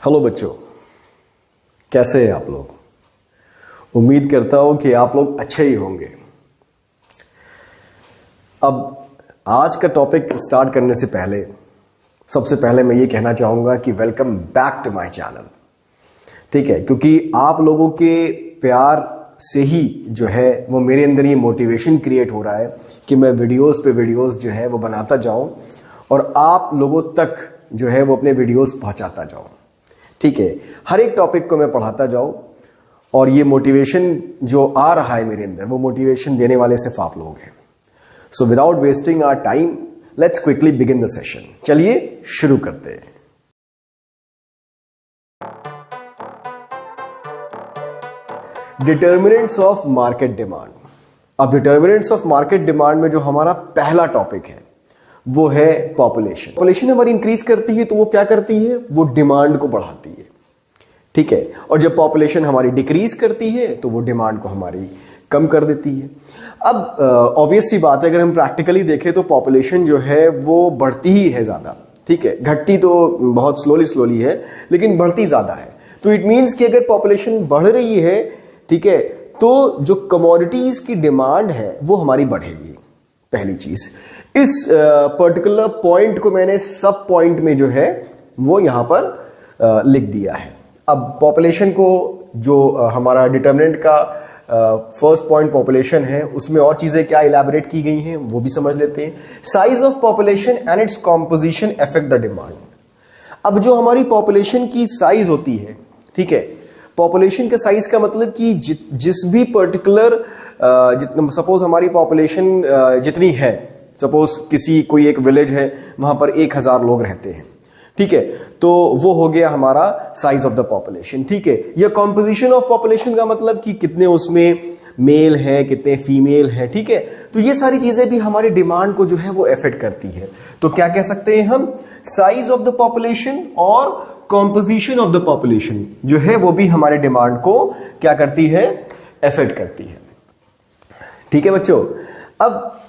Hello बच्चों, कैसे हैं आप लोग। उम्मीद करता हूं कि आप लोग अच्छे ही होंगे। अब आज का टॉपिक स्टार्ट करने से पहले सबसे पहले मैं ये कहना चाहूंगा कि welcome back to my channel. ठीक है, क्योंकि आप लोगों के प्यार से ही जो है वो मेरे अंदर ये मोटिवेशन क्रिएट हो रहा है कि मैं वीडियोस पे वीडियोस जो है वो बनाता जाऊं और आप लोगों तक जो है वो अपने वीडियोस पहुंचाता जाऊं। ठीक है, हर एक टॉपिक को मैं पढ़ाता जाऊं और ये मोटिवेशन जो आ रहा है मेरे अंदर वो मोटिवेशन देने वाले सिर्फ आप लोग हैं। So without wasting our time let's quickly begin the session. चलिए शुरू करते हैं। Determinants of market demand. अब डिटर्मिनेंट्स ऑफ मार्केट डिमांड में जो हमारा पहला टॉपिक है वो है पॉपुलेशन। पॉपुलेशन हमारी इंक्रीज करती है तो वो क्या करती है, वो डिमांड को बढ़ाती है। ठीक है, और जब पॉपुलेशन हमारी डिक्रीज करती है तो वो डिमांड को हमारी कम कर देती है। अब ऑब्वियस सी बात है, अगर हम प्रैक्टिकली देखें तो पॉपुलेशन जो है वो बढ़ती ही है ज्यादा। ठीक है, घटती तो बहुत स्लोली है लेकिन बढ़ती ज्यादा है। तो इट मीन्स कि अगर पॉपुलेशन बढ़ रही है, ठीक है, तो जो कमोडिटीज की डिमांड है वो हमारी बढ़ेगी। पहली चीज, इस पर्टिकुलर पॉइंट को मैंने सब पॉइंट में जो है वो यहां पर लिख दिया है। अब पॉपुलेशन को जो हमारा डिटर्मिनेंट का फर्स्ट पॉइंट पॉपुलेशन है उसमें और चीजें क्या इलैबोरेट की गई हैं वो भी समझ लेते हैं। Size of population and its composition affect the demand. अब जो हमारी पॉपुलेशन की साइज होती है, ठीक है, पॉपुलेशन के साइज का मतलब कि जिस भी पर्टिकुलर सपोज हमारी पॉपुलेशन जितनी है, सपोज कोई एक विलेज है वहां पर 1000 लोग रहते हैं, ठीक है, तो वो हो गया हमारा साइज ऑफ द पॉपुलेशन। ठीक है, या कॉम्पोजिशन ऑफ पॉपुलेशन का मतलब कि कितने उसमें मेल है कितने फीमेल है। ठीक है, तो ये सारी चीजें भी हमारी डिमांड को जो है वो अफेक्ट करती है। तो क्या कह सकते हैं हम, साइज ऑफ द पॉपुलेशन और कॉम्पोजिशन ऑफ द पॉपुलेशन जो है वो भी हमारे डिमांड को क्या करती है, अफेक्ट करती है। ठीक है बच्चों, अब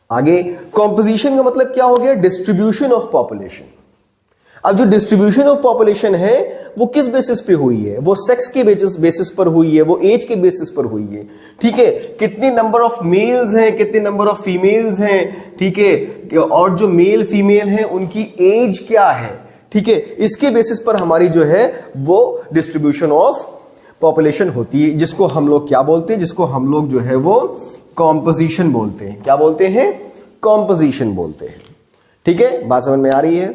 आगे कॉम्पोजिशन का मतलब क्या हो गया, डिस्ट्रीब्यूशन ऑफ पॉपुलेशन। अब जो डिस्ट्रीब्यूशन ऑफ पॉपुलेशन है वो किस बेसिस पे हुई है, वो सेक्स के बेसिस पर हुई है, वो एज के बेसिस पर हुई है। ठीक है, कितने नंबर ऑफ मेल्स हैं कितने नंबर ऑफ फीमेल्स हैं, ठीक है, और जो मेल फीमेल हैं उनकी एज क्या है। ठीक है, इसके बेसिस पर हमारी जो है वो डिस्ट्रीब्यूशन ऑफ पॉपुलेशन होती है, जिसको हम लोग क्या बोलते हैं, जिसको हम लोग जो है वो कॉम्पोजिशन बोलते हैं। क्या बोलते हैं, कॉम्पोजिशन बोलते हैं। ठीक है, बात समझ में आ रही है।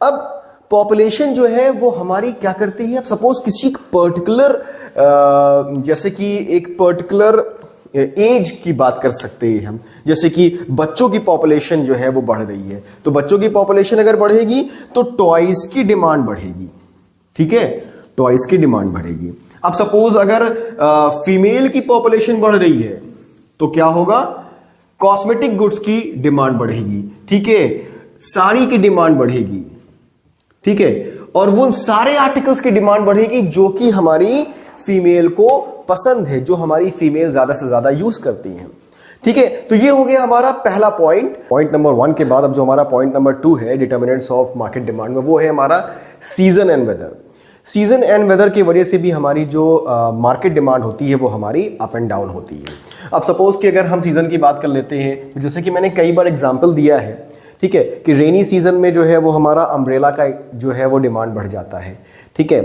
अब पॉपुलेशन जो है वो हमारी क्या करती है, अब सपोज किसी पर्टिकुलर जैसे कि एक पर्टिकुलर एज की बात कर सकते हैं हम, जैसे कि बच्चों की पॉपुलेशन जो है वो बढ़ रही है, तो बच्चों की पॉपुलेशन अगर बढ़ेगी तो टॉयज की डिमांड बढ़ेगी। ठीक है, टॉयज की डिमांड बढ़ेगी। अब सपोज अगर फीमेल की पॉपुलेशन बढ़ रही है तो क्या होगा, कॉस्मेटिक गुड्स की डिमांड बढ़ेगी। ठीक है, साड़ी की डिमांड बढ़ेगी। ठीक है, और वो सारे आर्टिकल्स की डिमांड बढ़ेगी जो कि हमारी फीमेल को पसंद है, जो हमारी फीमेल ज्यादा से ज्यादा यूज करती हैं। ठीक है, तो ये हो गया हमारा पहला पॉइंट नंबर 1 के बाद अब जो हमारा पॉइंट नंबर 2 है डिटर्मिनेंट्स ऑफ मार्केट डिमांड में, वो है हमारा season and weather. Season and weather की वजह से भी हमारी जो मार्केट डिमांड होती है वो हमारी अप एंड डाउन होती है। अब सपोज कि अगर हम सीजन की बात कर लेते हैं, जैसे कि मैंने कई बार एग्जांपल दिया है, ठीक है, कि रेनी सीजन में जो है वो हमारा अम्ब्रेला का जो है वो डिमांड बढ़ जाता है। ठीक है,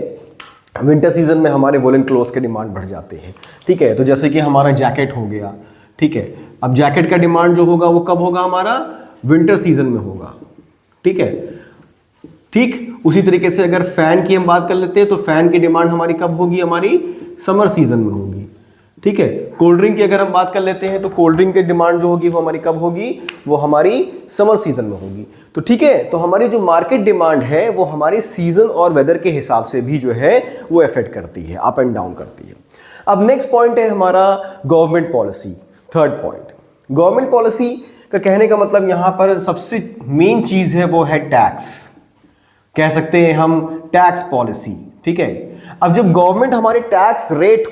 विंटर सीजन में हमारे वोलन क्लोथ्स के डिमांड बढ़ जाते हैं। ठीक है, तो जैसे कि हमारा जैकेट हो गया। ठीक है, अब जैकेट का डिमांड जो होगा वो कब होगा, हमारा विंटर सीजन में होगा। ठीक है, ठीक उसी तरीके से अगर फैन की हम बात कर लेते हैं तो फैन की डिमांड हमारी कब होगी, हमारी समर सीजन में होगी। ठीक है, कोल्ड ड्रिंक की अगर हम बात कर लेते हैं तो कोल्ड ड्रिंक की डिमांड जो होगी वो हमारी कब होगी, वो हमारी समर सीजन में होगी। तो ठीक है, तो हमारी जो मार्केट डिमांड है वो हमारे सीजन और वेदर के हिसाब से भी जो है वो अफेक्ट करती है, अप एंड डाउन करती है। अब नेक्स्ट पॉइंट है हमारा government policy. Third point, government policy का कहने का मतलब यहां पर सबसे मेन चीज है वो है टैक्स, कह सकते हैं हम टैक्स पॉलिसी। ठीक है, अब जब गवर्नमेंट हमारे टैक्स रेट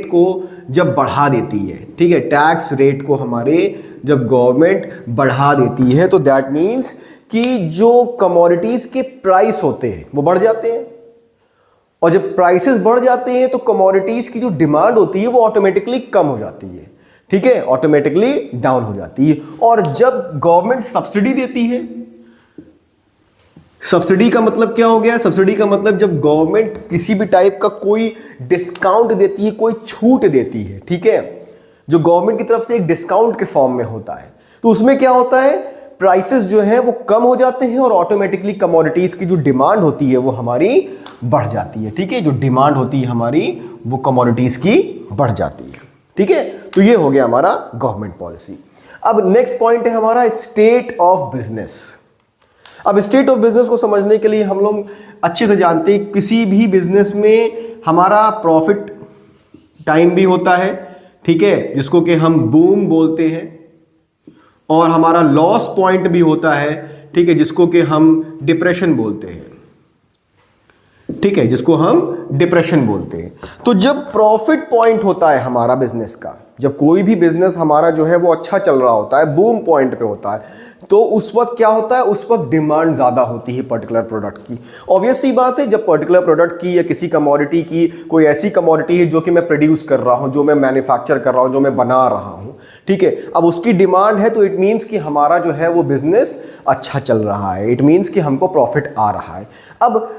को जब बढ़ा देती है, ठीक है, टैक्स रेट को हमारे जब गवर्नमेंट बढ़ा देती है तो दैट मीन्स कि जो कमोडिटीज के प्राइस होते हैं वो बढ़ जाते हैं, और जब प्राइसेस बढ़ जाते हैं तो कमोडिटीज की जो डिमांड होती है वो ऑटोमेटिकली कम हो जाती है, ठीक है, ऑटोमेटिकली डाउन हो जाती है। और जब गवर्नमेंट सब्सिडी देती है, सब्सिडी का मतलब क्या हो गया? सब्सिडी का मतलब जब गवर्नमेंट किसी भी टाइप का कोई डिस्काउंट देती है, कोई छूट देती है, ठीक है, जो गवर्नमेंट की तरफ से एक डिस्काउंट के फॉर्म में होता है, तो उसमें क्या होता है, प्राइसेस जो है वो कम हो जाते हैं और ऑटोमेटिकली कमोडिटीज की जो डिमांड होती है वो हमारी बढ़ जाती है, ठीक है, जो डिमांड होती है हमारी वो कमोडिटीज की बढ़ जाती है, ठीक है। तो ये हो गया हमारा गवर्नमेंट पॉलिसी। अब नेक्स्ट पॉइंट है हमारा स्टेट ऑफ बिजनेस। अब स्टेट ऑफ बिजनेस को समझने के लिए हम लोग अच्छे से जानते हैं किसी भी बिजनेस में हमारा प्रॉफिट टाइम भी होता है, ठीक है, जिसको कि हम बूम बोलते हैं, और हमारा लॉस पॉइंट भी होता है, ठीक है, जिसको कि हम डिप्रेशन बोलते हैं, ठीक है, जिसको हम डिप्रेशन बोलते हैं। तो जब प्रॉफिट पॉइंट होता है हमारा बिजनेस का, जब कोई भी बिजनेस हमारा जो है वो अच्छा चल रहा होता है, बूम पॉइंट पे होता है, तो उस वक्त क्या होता है, उस वक्त डिमांड ज्यादा होती है पर्टिकुलर प्रोडक्ट की। ऑब्वियस सी बात है, जब पर्टिकुलर प्रोडक्ट की या किसी कमोडिटी की, कोई ऐसी कमोडिटी है जो कि मैं प्रोड्यूस कर रहा हूं, जो मैं मैन्युफैक्चर कर रहा हूं, जो मैं बना रहा हूं, ठीक है, अब उसकी डिमांड है, तो इट मीन्स कि हमारा जो है वो बिजनेस अच्छा चल रहा है, इट मीन्स कि हमको प्रॉफिट आ रहा है। अब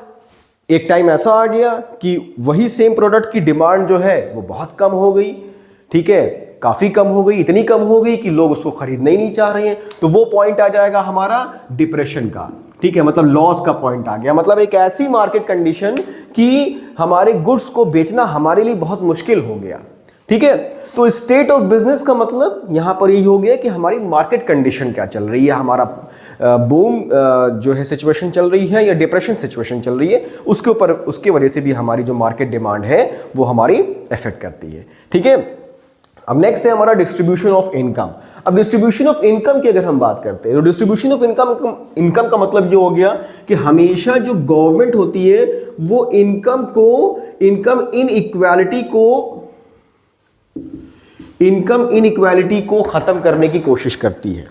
एक टाइम ऐसा आ गया कि वही सेम प्रोडक्ट की डिमांड जो है वो बहुत कम हो गई, ठीक है, काफी कम हो गई, इतनी कम हो गई कि लोग उसको खरीदना ही नहीं चाह रहे हैं, तो वो पॉइंट आ जाएगा हमारा डिप्रेशन का, ठीक है, मतलब लॉस का पॉइंट आ गया, मतलब एक ऐसी मार्केट कंडीशन कि हमारे गुड्स को बेचना हमारे लिए बहुत मुश्किल हो गया, ठीक है। तो स्टेट ऑफ बिजनेस का मतलब यहां पर यही हो गया कि हमारी मार्केट कंडीशन क्या चल रही है, हमारा बूम जो है सिचुएशन चल रही है या डिप्रेशन सिचुएशन चल रही है, उसके ऊपर, उसके वजह से भी हमारी जो मार्केट डिमांड है वो हमारी इफेक्ट करती है, ठीक है। अब नेक्स्ट है हमारा डिस्ट्रीब्यूशन ऑफ इनकम। अब डिस्ट्रीब्यूशन ऑफ इनकम की अगर हम बात करते हैं तो डिस्ट्रीब्यूशन ऑफ इनकम का मतलब ये हो गया कि हमेशा जो गवर्नमेंट होती है वो इनकम इनइक्वालिटी को खत्म करने की कोशिश करती है।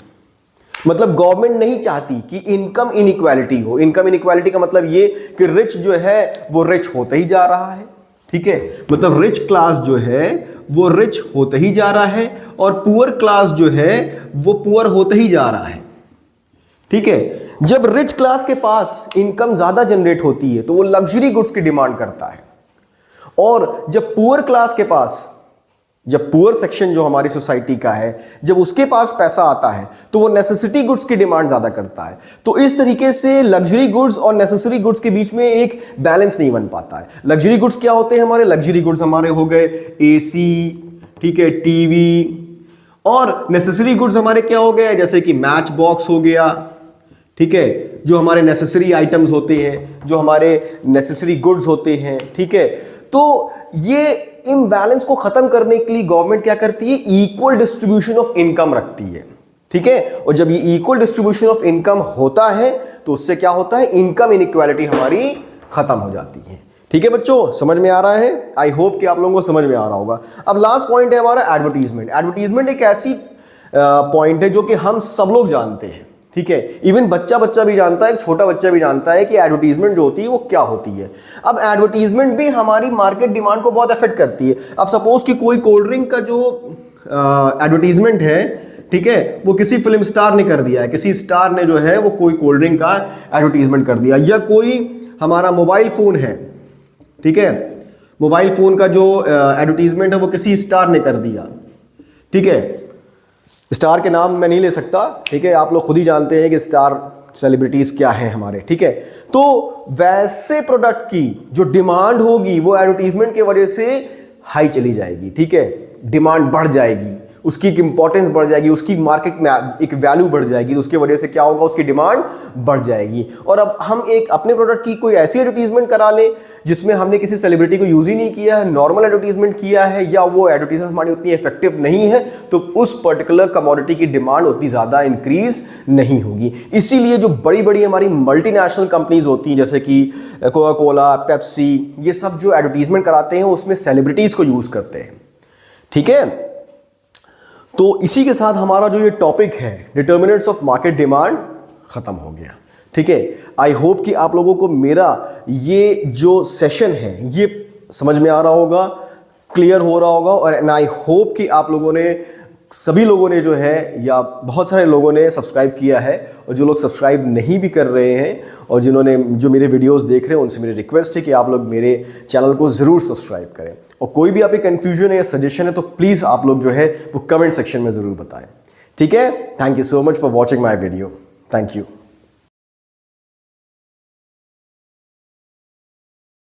मतलब गवर्नमेंट नहीं चाहती कि इनकम इनइक्वालिटी हो। इनकम इनइक्वालिटी का मतलब ये कि रिच जो है वो रिच होते ही जा रहा है, ठीक है, मतलब रिच क्लास जो है वो रिच होते ही जा रहा है और पुअर क्लास जो है वो पुअर होते ही जा रहा है, ठीक है। जब रिच क्लास के पास इनकम ज्यादा जनरेट होती है तो वो लग्जरी गुड्स की डिमांड करता है, और जब पुअर क्लास के पास, जब पुअर सेक्शन जो हमारी सोसाइटी का है, जब उसके पास पैसा आता है तो वो नेसेसिटी गुड्स की डिमांड ज्यादा करता है। तो इस तरीके से लग्जरी गुड्स और नेसेसरी गुड्स के बीच में एक बैलेंस नहीं बन पाता है। लग्जरी गुड्स क्या होते हैं हमारे? लग्जरी गुड्स हमारे हो गए एसी, ठीक है, टीवी, और नेसेसरी गुड्स हमारे क्या हो गए, जैसे कि मैच बॉक्स हो गया, ठीक है, जो हमारे नेसेसरी आइटम्स होते हैं, जो हमारे नेसेसरी गुड्स होते हैं, ठीक है। तो ये इम्बैलेंस को खत्म करने के लिए गवर्नमेंट क्या करती है? इक्वल डिस्ट्रीब्यूशन ऑफ इनकम रखती है, ठीक है। और जब ये इक्वल डिस्ट्रीब्यूशन ऑफ इनकम होता है तो उससे क्या होता है? इनकम इनइक्वालिटी हमारी खत्म हो जाती है, ठीक है बच्चों, समझ में आ रहा है? आई होप कि आप लोगों को समझ में आ रहा होगा। अब लास्ट पॉइंट है हमारा एडवर्टीजमेंट। एडवर्टीजमेंट एक ऐसी पॉइंट है जो कि हम सब लोग जानते हैं, ठीक है, इवन बच्चा भी जानता है, एक छोटा बच्चा भी जानता है कि एडवर्टीजमेंट जो होती है वो क्या होती है। अब एडवर्टीजमेंट भी हमारी मार्केट डिमांड को बहुत अफेक्ट करती है। अब सपोज कि कोई कोल्ड ड्रिंक का जो एडवर्टीजमेंट है, ठीक है, वो किसी फिल्म स्टार ने कर दिया है, किसी स्टार ने जो है वो कोई कोल्ड ड्रिंक का एडवर्टीजमेंट कर दिया, या कोई हमारा मोबाइल फोन है, ठीक है, मोबाइल फोन का जो एडवर्टीजमेंट है वो किसी स्टार ने कर दिया, ठीक है। स्टार के नाम मैं नहीं ले सकता, ठीक है, आप लोग खुद ही जानते हैं कि स्टार सेलिब्रिटीज क्या हैं हमारे, ठीक है। तो वैसे प्रोडक्ट की जो डिमांड होगी वो एडवर्टीजमेंट की वजह से हाई चली जाएगी, ठीक है, डिमांड बढ़ जाएगी, उसकी एक इंपॉर्टेंस बढ़ जाएगी, उसकी मार्केट में एक वैल्यू बढ़ जाएगी, तो उसकी वजह से क्या होगा? उसकी डिमांड बढ़ जाएगी। और अब हम एक अपने प्रोडक्ट की कोई ऐसी एडवर्टीजमेंट करा लें जिसमें हमने किसी सेलिब्रिटी को यूज ही नहीं किया है, नॉर्मल एडवर्टीजमेंट किया है, या वो एडवर्टीजमेंट हमारी उतनी इफेक्टिव नहीं है, तो उस पर्टिकुलर कमोडिटी की डिमांड उतनी ज्यादा इंक्रीज नहीं होगी। इसीलिए जो बड़ी बड़ी हमारी मल्टीनेशनल कंपनीज होती हैं जैसे कि कोका कोला, पेप्सी, ये सब जो एडवर्टीजमेंट कराते हैं उसमें सेलिब्रिटीज को यूज करते हैं, ठीक है। तो इसी के साथ हमारा जो ये टॉपिक है डिटर्मिनेंट्स ऑफ मार्केट डिमांड ख़त्म हो गया। ठीक है, आई होप कि आप लोगों को मेरा ये जो सेशन है ये समझ में आ रहा होगा, क्लियर हो रहा होगा, और एंड आई होप कि आप लोगों ने, सभी लोगों ने जो है, या बहुत सारे लोगों ने सब्सक्राइब किया है, और जो लोग सब्सक्राइब नहीं भी कर रहे हैं और जिन्होंने जो मेरे वीडियोस देख रहे हैं उनसे मेरी रिक्वेस्ट है कि आप लोग मेरे चैनल को ज़रूर सब्सक्राइब करें। और कोई भी आप कंफ्यूजन है या सजेशन है तो प्लीज़ आप लोग जो है वो कमेंट सेक्शन में ज़रूर बताएं। ठीक है, thank you so much for watching my video. Thank you.